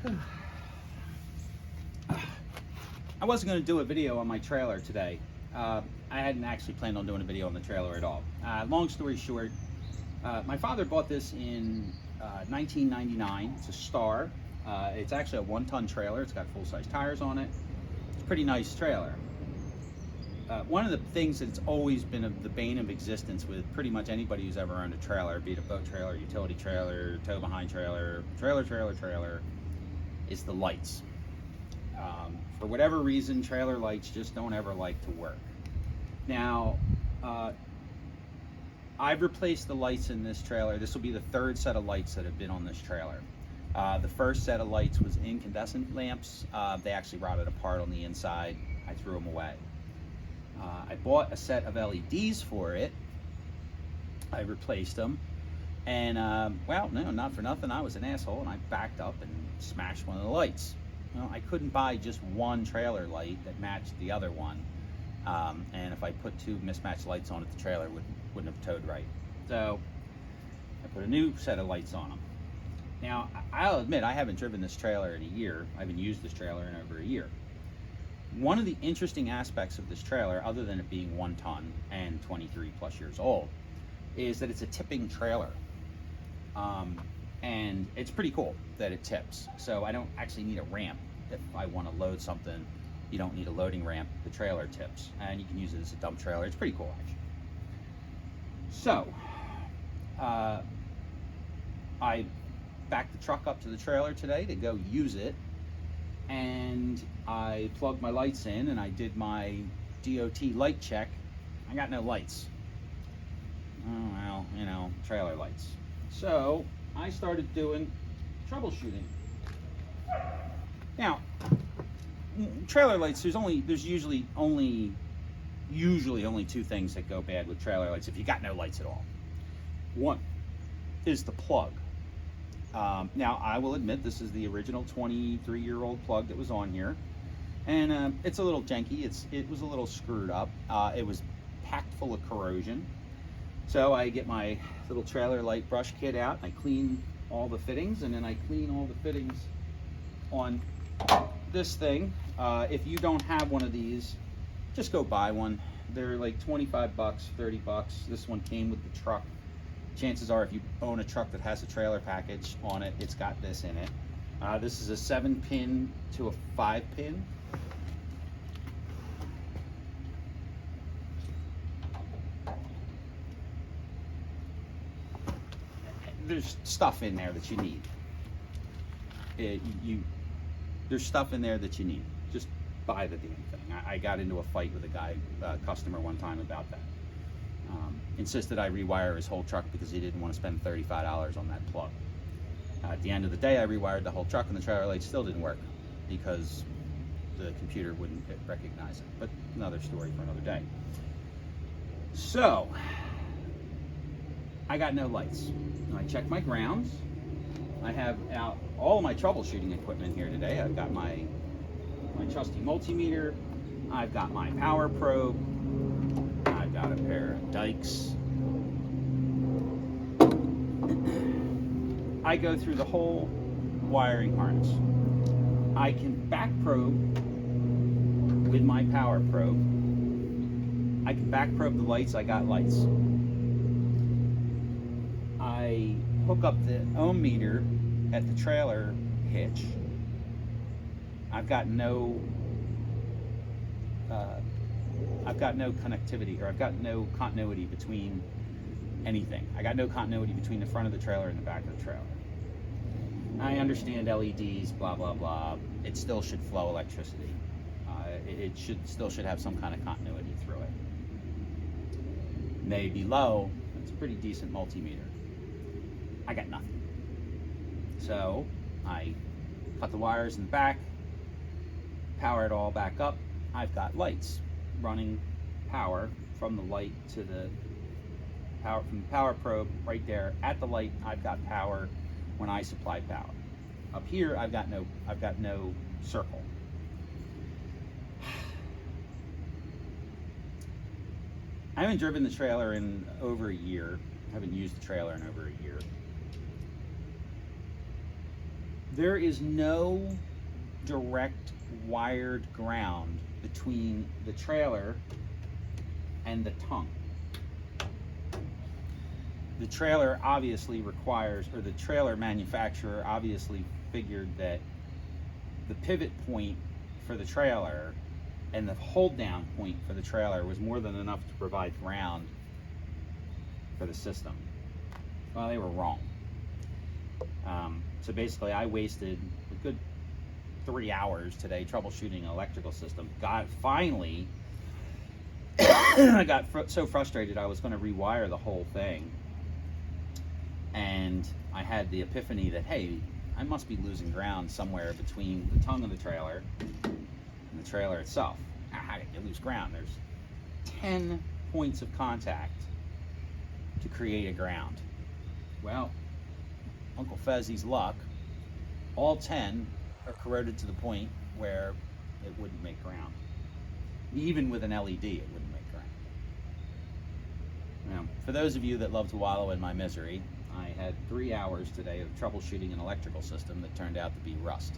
I wasn't going to do a video on my trailer today. I hadn't actually planned on doing a video on the trailer at all. Long story short, my father bought this in 1999. It's a Star. It's actually a 1-ton trailer. It's got full-size tires on it. It's a pretty nice trailer. One of the things that's always been the bane of existence with pretty much anybody who's ever owned a trailer, be it a boat trailer, utility trailer, tow-behind trailer, trailer, is the lights. For whatever reason, trailer lights just don't ever like to work. Now, I've replaced the lights in this trailer. This will be the third set of lights that have been on this trailer. The first set of lights was incandescent lamps. They actually rotted apart on the inside. I threw them away. I bought a set of LEDs for it. I replaced them. And, well, no, not for nothing. I was an asshole, and I backed up and smashed one of the lights. Well, I couldn't buy just one trailer light that matched the other one. And if I put two mismatched lights on it, the trailer wouldn't have towed right. So I put a new set of lights on them. Now, I'll admit, I haven't driven this trailer in a year. I haven't used this trailer in over a year. One of the interesting aspects of this trailer, other than it being 1 ton and 23 plus years old, is that it's a tipping trailer. And it's pretty cool that it tips. So I don't actually need a ramp. If I want to load something, you don't need a loading ramp. The trailer tips, and you can use it as a dump trailer. It's pretty cool, actually. So I backed the truck up to the trailer today to go use it, and I plugged my lights in, and I did my DOT light check. I got no lights. Oh, well, you know, trailer lights. So I started doing troubleshooting. Now, trailer lights, there's usually only 2 things that go bad with trailer lights if you got no lights at all. One is the plug. Now, I will admit this is the original 23-year-old plug that was on here, and it's a little janky. It was a little screwed up. It was packed full of corrosion. So I get my little trailer light brush kit out, I clean all the fittings, and then I clean all the fittings on this thing. If you don't have one of these, just go buy one. They're like 25 bucks, 30 bucks. This one came with the truck. Chances are if you own a truck that has a trailer package on it, it's got this in it. This is a 7-pin to a 5-pin. There's stuff in there that you need. There's stuff in there that you need. Just buy the damn thing. I got into a fight with a customer one time about that. Insisted I rewire his whole truck because he didn't want to spend $35 on that plug. At the end of the day, I rewired the whole truck, and the trailer light still didn't work because the computer wouldn't recognize it. But another story for another day. So I got no lights. I checked my grounds. I have out all my troubleshooting equipment here today. I've got my trusty multimeter. I've got my power probe. I've got a pair of dikes. I go through the whole wiring harness. I can back probe with my power probe. I can back probe the lights. I got lights. I hook up the ohm meter at the trailer hitch. I've got no connectivity, or I've got no continuity between anything. I got no continuity between the front of the trailer and the back of the trailer. I understand LEDs, blah blah blah. It still should flow electricity. It still should have some kind of continuity through it. Maybe low. It's a pretty decent multimeter. I got nothing. So I cut the wires in the back, power it all back up. I've got lights running power from the light to the power, from the power probe right there at the light. I've got power when I supply power. Up here, I've got no circle. I haven't driven the trailer in over a year. I haven't used the trailer in over a year. There is no direct wired ground between the trailer and the tongue. The trailer obviously requires, or the trailer manufacturer obviously figured that the pivot point for the trailer and the hold down point for the trailer was more than enough to provide ground for the system. Well, they were wrong. So basically I wasted a good 3 hours today troubleshooting an electrical system. Finally, I got so frustrated I was going to rewire the whole thing. And I had the epiphany that, hey, I must be losing ground somewhere between the tongue of the trailer and the trailer itself. How did you lose ground? There's 10 points of contact to create a ground. Well, Uncle Fezzi's luck, all 10 are corroded to the point where it wouldn't make ground. Even with an LED, it wouldn't make ground. Now, for those of you that love to wallow in my misery, I had 3 hours today of troubleshooting an electrical system that turned out to be rust.